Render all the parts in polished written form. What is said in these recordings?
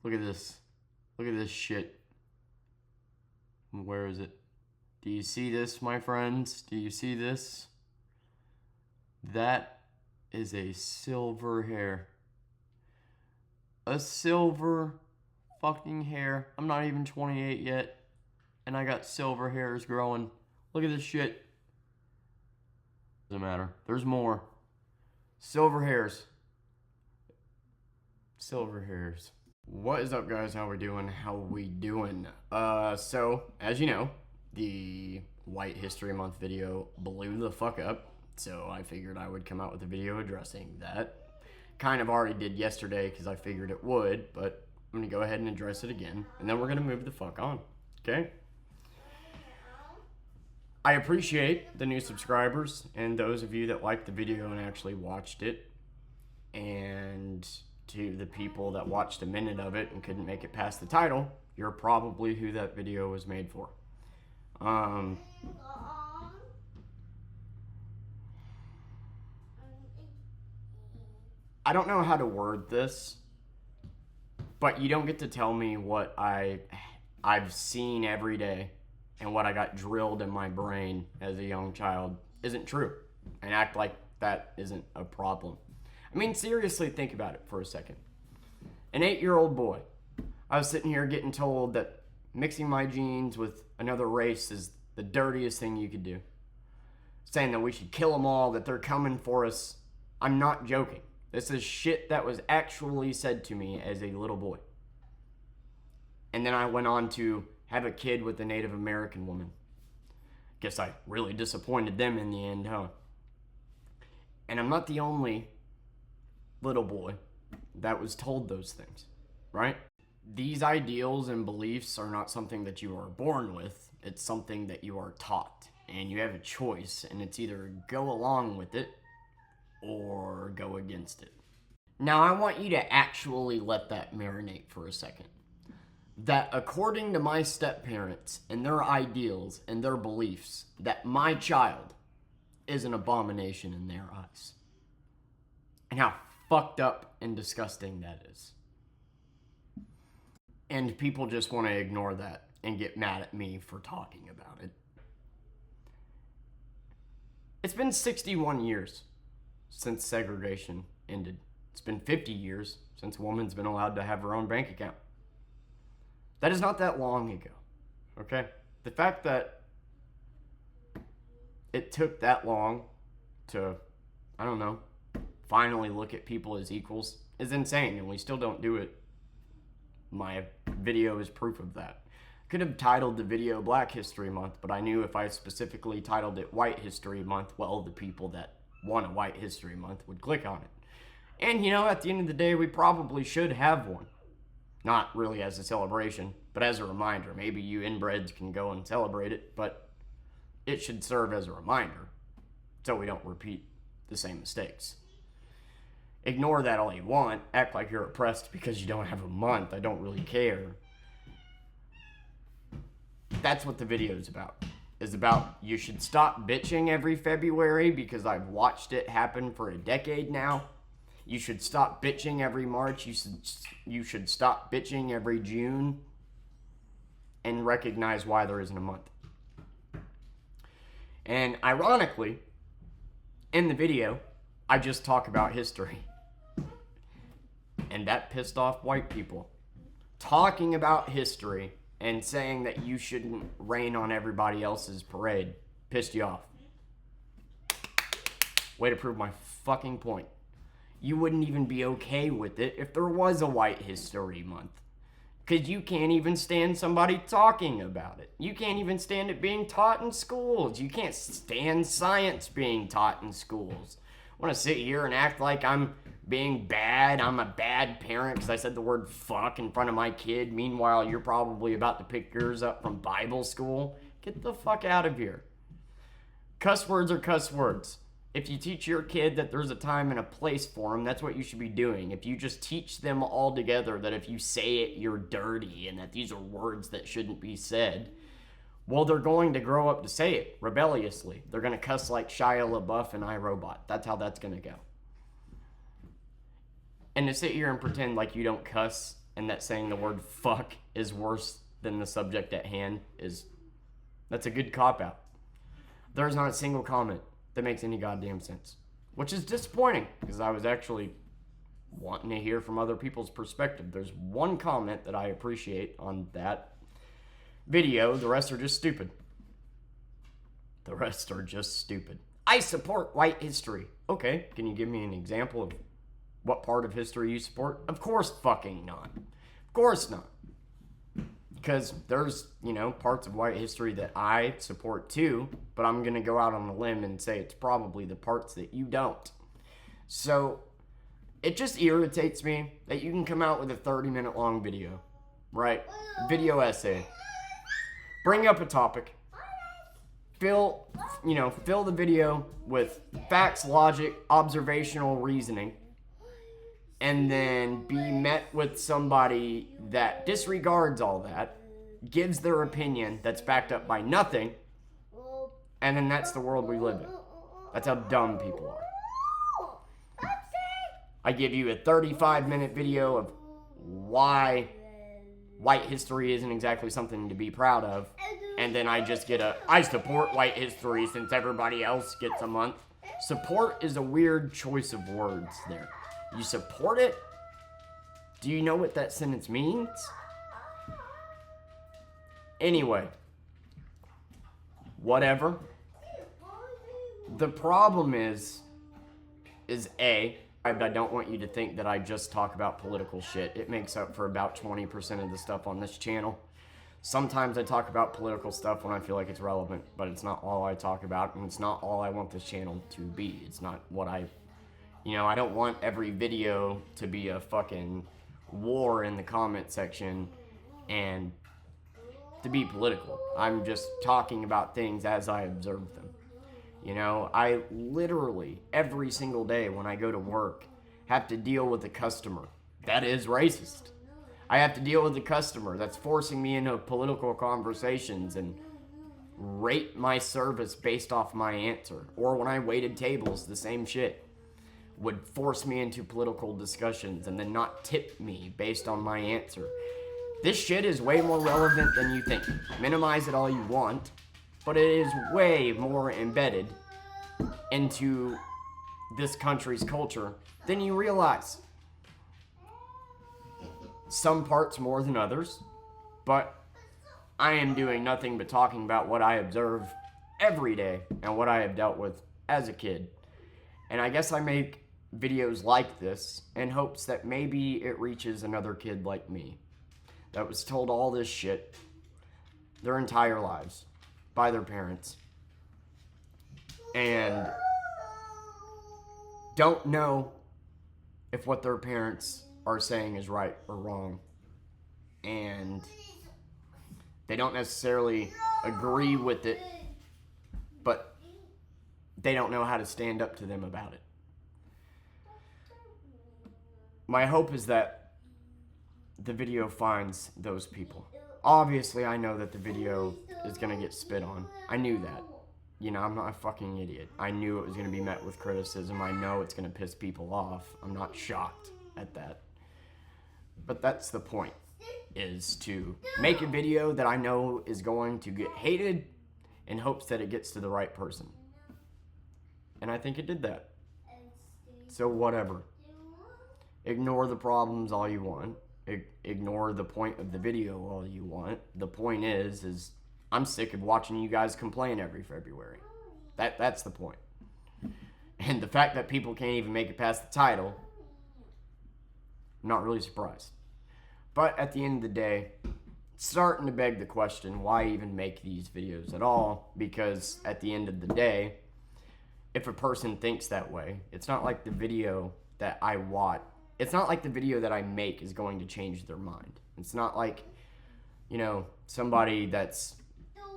Look at this. Look at this shit. Where is it? Do you see this, my friends? Do you see this? That is a silver hair. A silver fucking hair. I'm not even 28 yet, and I got silver hairs growing. Look at this shit. Doesn't matter. There's more. Silver hairs. Silver hairs. What is up, guys? How we doing? How we doing? So, as you know, the White History Month video blew the fuck up, so I figured I would come out with a video addressing that. Kind of already did yesterday because I figured it would, but I'm going to go ahead and address it again, and then we're going to move the fuck on, okay? I appreciate the new subscribers and those of you that liked the video and actually watched it, and to the people that watched a minute of it and couldn't make it past the title, you're probably who that video was made for. I don't know how to word this, but you don't get to tell me what I've seen every day and what I got drilled in my brain as a young child isn't true, and act like that isn't a problem. I mean, seriously, think about it for a second. An 8-year-old boy, I was sitting here getting told that mixing my genes with another race is the dirtiest thing you could do. Saying that we should kill them all, that they're coming for us. I'm not joking. This is shit that was actually said to me as a little boy. And then I went on to have a kid with a Native American woman. Guess I really disappointed them in the end, huh? And I'm not the only little boy that was told those things, right? These ideals and beliefs are not something that you are born with. It's something that you are taught, and you have a choice, and it's either go along with it or go against it. Now, I want you to actually let that marinate for a second. That according to my step-parents and their ideals and their beliefs, that my child is an abomination in their eyes. And how fucked up and disgusting that is. And people just want to ignore that and get mad at me for talking about it. It's been 61 years since segregation ended. It's been 50 years since a woman's been allowed to have her own bank account. That is not that long ago, okay? The fact that it took that long to, I don't know, finally look at people as equals is insane, and we still don't do it. My video is proof of that. I could have titled the video Black History Month, but I knew if I specifically titled it White History Month, well, the people that want a White History Month would click on it. And, you know, at the end of the day, we probably should have one. Not really as a celebration, but as a reminder. Maybe you inbreds can go and celebrate it, but it should serve as a reminder so we don't repeat the same mistakes. Ignore that all you want. Act like you're oppressed because you don't have a month. I don't really care. That's what the video is about. It's about you should stop bitching every February because I've watched it happen for a decade now. You should stop bitching every March. You should stop bitching every June and recognize why there isn't a month. And ironically, in the video, I just talk about history. And that pissed off white people. Talking about history and saying that you shouldn't rain on everybody else's parade pissed you off. Way to prove my fucking point. You wouldn't even be okay with it if there was a White History Month. Because you can't even stand somebody talking about it. You can't even stand it being taught in schools. You can't stand science being taught in schools. I want to sit here and act like I'm being bad. I'm a bad parent because I said the word fuck in front of my kid. Meanwhile, you're probably about to pick yours up from Bible school. Get the fuck out of here. Cuss words are cuss words. If you teach your kid that there's a time and a place for them, that's what you should be doing. If you just teach them all together that if you say it, you're dirty and that these are words that shouldn't be said, well, they're going to grow up to say it rebelliously. They're going to cuss like Shia LaBeouf and iRobot. That's how that's going to go. And to sit here and pretend like you don't cuss and that saying the word fuck is worse than the subject at hand that's a good cop-out. There's not a single comment that makes any goddamn sense, which is disappointing because I was actually wanting to hear from other people's perspective. There's one comment that I appreciate on that video. The rest are just stupid. The rest are just stupid. I support white history. Okay, can you give me an example of what part of history you support? Of course fucking not. Of course not. Because there's, parts of white history that I support too, but I'm going to go out on a limb and say it's probably the parts that you don't. So, it just irritates me that you can come out with a 30-minute long video, right? Video essay. Bring up a topic. Fill the video with facts, logic, observational reasoning, and then be met with somebody that disregards all that, gives their opinion that's backed up by nothing, and then that's the world we live in. That's how dumb people are. I give you a 35-minute video of why white history isn't exactly something to be proud of, and then I just get I support white history since everybody else gets a month. Support is a weird choice of words there. You support it? Do you know what that sentence means? Anyway, whatever. The problem is A, I don't want you to think that I just talk about political shit. It makes up for about 20% of the stuff on this channel. Sometimes I talk about political stuff when I feel like it's relevant, but it's not all I talk about, and it's not all I want this channel to be. It's not what I don't want every video to be a fucking war in the comment section and to be political. I'm just talking about things as I observe them. I literally, every single day when I go to work, have to deal with a customer that is racist. I have to deal with a customer that's forcing me into political conversations and rate my service based off my answer. Or when I waited tables, the same shit. Would force me into political discussions and then not tip me based on my answer. This shit is way more relevant than you think. Minimize it all you want, but it is way more embedded into this country's culture than you realize. Some parts more than others, but I am doing nothing but talking about what I observe every day and what I have dealt with as a kid. And I guess I make videos like this in hopes that maybe it reaches another kid like me that was told all this shit their entire lives by their parents and don't know if what their parents are saying is right or wrong, and they don't necessarily agree with it, but they don't know how to stand up to them about it. My hope is that the video finds those people. Obviously, I know that the video is going to get spit on. I knew that. I'm not a fucking idiot. I knew it was going to be met with criticism. I know it's going to piss people off. I'm not shocked at that. But that's the point, is to make a video that I know is going to get hated in hopes that it gets to the right person. And I think it did that. So whatever. Ignore the problems all you want. Ignore the point of the video all you want. The point is I'm sick of watching you guys complain every February. That's the point. And the fact that people can't even make it past the title, I'm not really surprised. But at the end of the day, it's starting to beg the question, why even make these videos at all? Because at the end of the day, if a person thinks that way, it's not like the video that I watch. It's not like the video that I make is going to change their mind. It's not like, somebody that's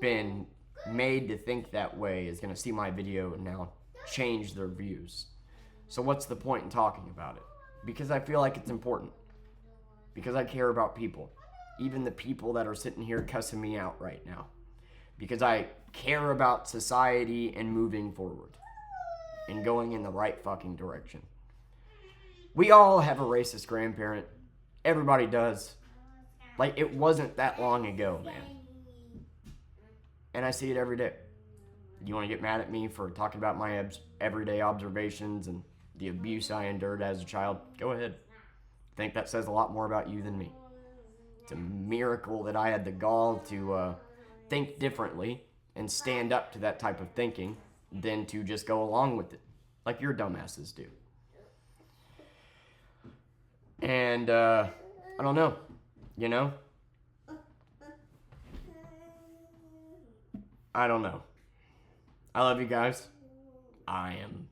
been made to think that way is going to see my video and now change their views. So what's the point in talking about it? Because I feel like it's important. Because I care about people. Even the people that are sitting here cussing me out right now. Because I care about society and moving forward. And going in the right fucking direction. We all have a racist grandparent. Everybody does. Like, it wasn't that long ago, man. And I see it every day. You want to get mad at me for talking about my everyday observations and the abuse I endured as a child? Go ahead. I think that says a lot more about you than me. It's a miracle that I had the gall to think differently and stand up to that type of thinking than to just go along with it, like your dumbasses do. And, I don't know, you know? I don't know. I love you guys. I am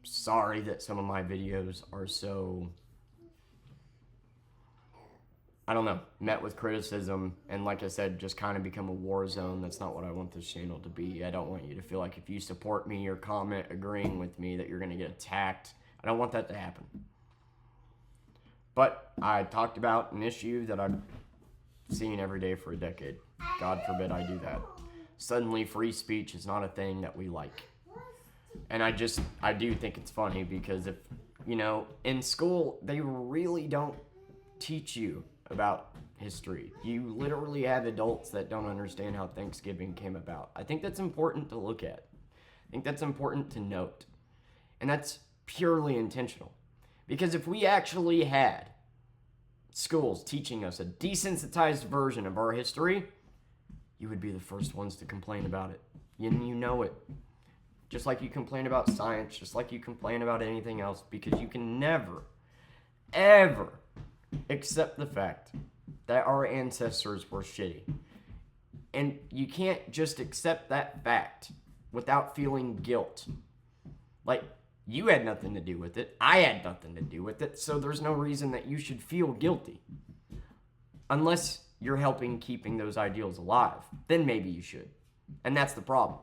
sorry that some of my videos are so, I don't know, met with criticism, and like I said, just kind of become a war zone. That's not what I want this channel to be. I don't want you to feel like if you support me or comment agreeing with me that you're going to get attacked. I don't want that to happen. But I talked about an issue that I've seen every day for a decade. God forbid I do that. Suddenly free speech is not a thing that we like. And I do think it's funny because if, you know, in school, they really don't teach you about history. You literally have adults that don't understand how Thanksgiving came about. I think that's important to look at. I think that's important to note. And that's purely intentional. Because if we actually had schools teaching us a desensitized version of our history, you would be the first ones to complain about it. You know it. Just like you complain about science, just like you complain about anything else, because you can never, ever accept the fact that our ancestors were shitty. And you can't just accept that fact without feeling guilt. Like, you had nothing to do with it. I had nothing to do with it. So there's no reason that you should feel guilty. Unless you're helping keeping those ideals alive. Then maybe you should. And that's the problem.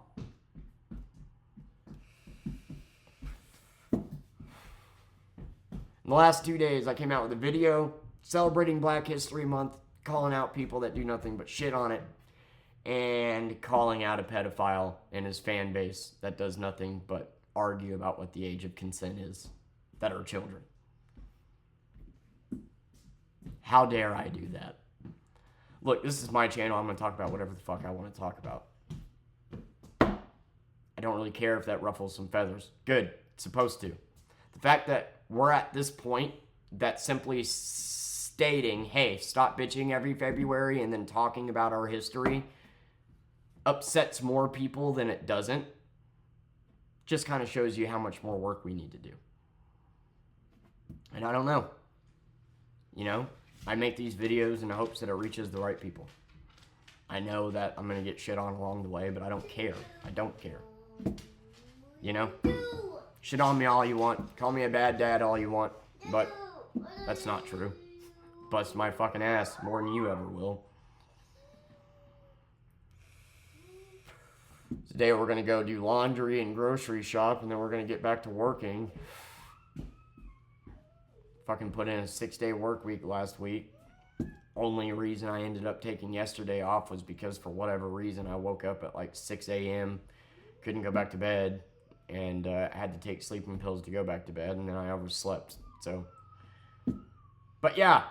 In the last 2 days, I came out with a video celebrating Black History Month, calling out people that do nothing but shit on it, and calling out a pedophile and his fan base that does nothing but argue about what the age of consent is that are children. How dare I do that? Look, this is my channel. I'm going to talk about whatever the fuck I want to talk about. I don't really care if that ruffles some feathers. Good. It's supposed to. The fact that we're at this point that simply stating, hey, stop bitching every February and then talking about our history upsets more people than it doesn't, just kind of shows you how much more work we need to do. And I don't know. You know, I make these videos in the hopes that it reaches the right people. I know that I'm going to get shit on along the way, but I don't care. I don't care. You know? Shit on me all you want. Call me a bad dad all you want. But that's not true. Bust my fucking ass more than you ever will. Today we're going to go do laundry and grocery shop, and then we're going to get back to working. Fucking put in a 6-day work week last week. Only reason I ended up taking yesterday off was because for whatever reason I woke up at like 6 a.m. Couldn't go back to bed, and had to take sleeping pills to go back to bed, and then I overslept. So, but yeah,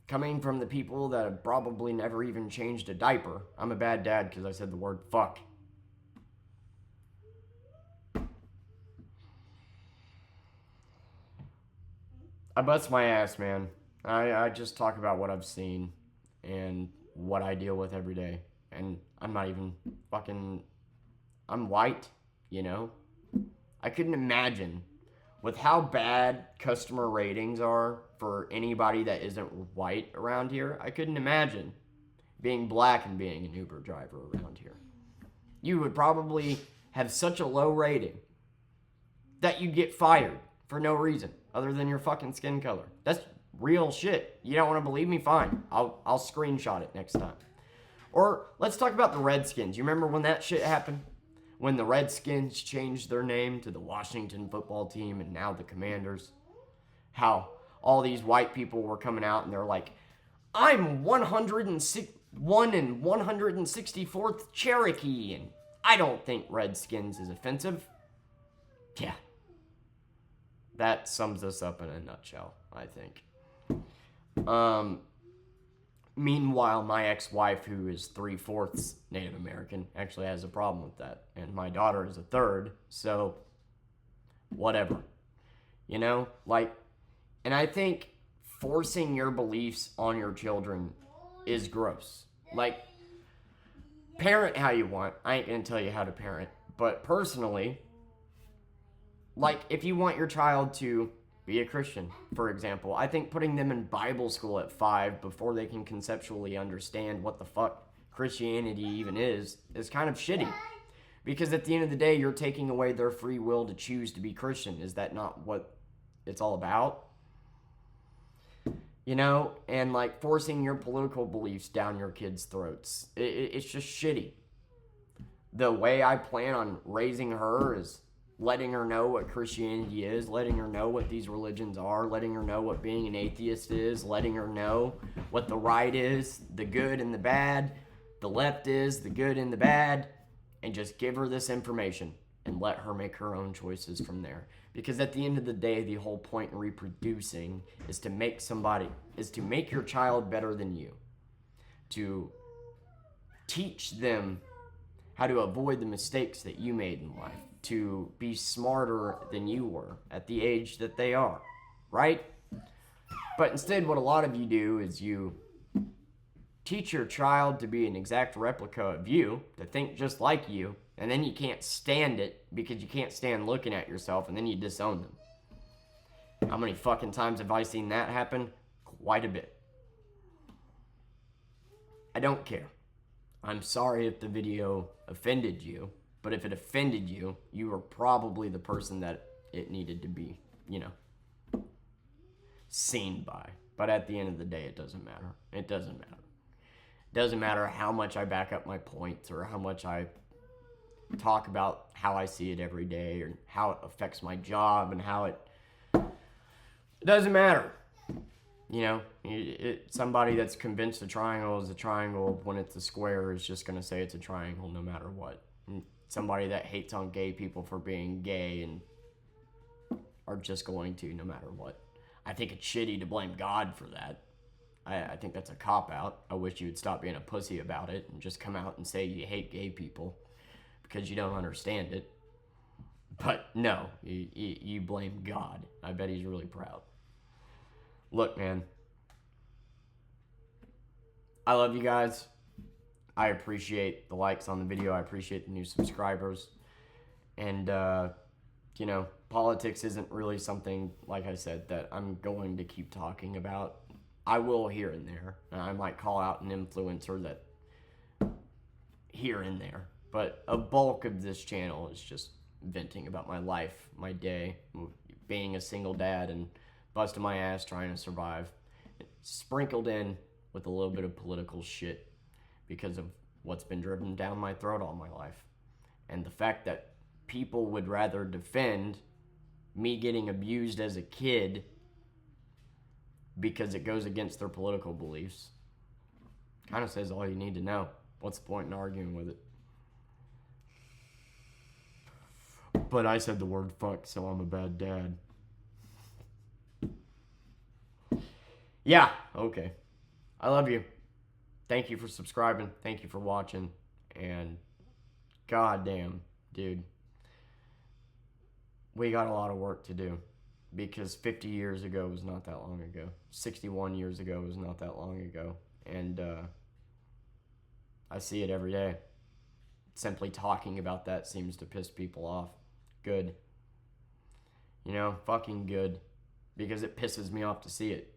coming from the people that have probably never even changed a diaper, I'm a bad dad because I said the word fuck. I bust my ass, man. I just talk about what I've seen and what I deal with every day. And I'm not even fucking... I'm white, you know? I couldn't imagine, with how bad customer ratings are for anybody that isn't white around here, I couldn't imagine being black and being an Uber driver around here. You would probably have such a low rating that you'd get fired for no reason other than your fucking skin color. That's real shit. You don't want to believe me? Fine. I'll screenshot it next time. Or let's talk about the Redskins. You remember when that shit happened? When the Redskins changed their name to the Washington Football Team and now the Commanders? How all these white people were coming out and they're like, I'm 101 and 164th Cherokee, and I don't think Redskins is offensive. Yeah. That sums us up in a nutshell, I think. Meanwhile, my ex-wife, who is 3/4 Native American, actually has a problem with that. And my daughter is a third, so whatever. You know? Like, and I think forcing your beliefs on your children is gross. Like, parent how you want. I ain't gonna tell you how to parent. But personally, like, if you want your child to be a Christian, for example, I think putting them in Bible school at 5 before they can conceptually understand what the fuck Christianity even is kind of shitty. Because at the end of the day, you're taking away their free will to choose to be Christian. Is that not what it's all about? You know? And like forcing your political beliefs down your kids' throats. It's just shitty. The way I plan on raising her is letting her know what Christianity is, letting her know what these religions are, letting her know what being an atheist is, letting her know what the right is, the good and the bad, the left is, the good and the bad, and just give her this information and let her make her own choices from there. Because at the end of the day, the whole point in reproducing is to make your child better than you. To teach them how to avoid the mistakes that you made in life. To be smarter than you were at the age that they are. Right? But instead, what a lot of you do is you teach your child to be an exact replica of you, to think just like you, and then you can't stand it because you can't stand looking at yourself, and then you disown them. How many fucking times have I seen that happen? Quite a bit. I don't care. I'm sorry if the video offended you, but if it offended you, you were probably the person that it needed to be, seen by. But at the end of the day, it doesn't matter. It doesn't matter. It doesn't matter how much I back up my points or how much I talk about how I see it every day or how it affects my job and how it doesn't matter. Somebody that's convinced a triangle is a triangle when it's a square is just going to say it's a triangle no matter what. And somebody that hates on gay people for being gay and are just going to no matter what. I think it's shitty to blame God for that. I think that's a cop-out. I wish you would stop being a pussy about it and just come out and say you hate gay people because you don't understand it. But no, you blame God. I bet he's really proud. Look, man. I love you guys. I appreciate the likes on the video. I appreciate the new subscribers. And, politics isn't really something, like I said, that I'm going to keep talking about. I will here and there. I might call out an influencer that here and there. But a bulk of this channel is just venting about my life, my day, being a single dad and busting my ass trying to survive. Sprinkled in with a little bit of political shit because of what's been driven down my throat all my life. And the fact that people would rather defend me getting abused as a kid because it goes against their political beliefs kind of says all you need to know. What's the point in arguing with it? But I said the word fuck, so I'm a bad dad. Yeah, okay. I love you. Thank you for subscribing. Thank you for watching. And goddamn, dude, we got a lot of work to do because 50 years ago was not that long ago. 61 years ago was not that long ago. And I see it every day. Simply talking about that seems to piss people off. Good. Fucking good. Because it pisses me off to see it.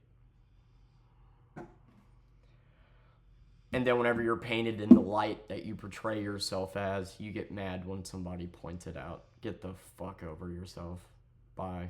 And then whenever you're painted in the light that you portray yourself as, you get mad when somebody points it out. Get the fuck over yourself. Bye.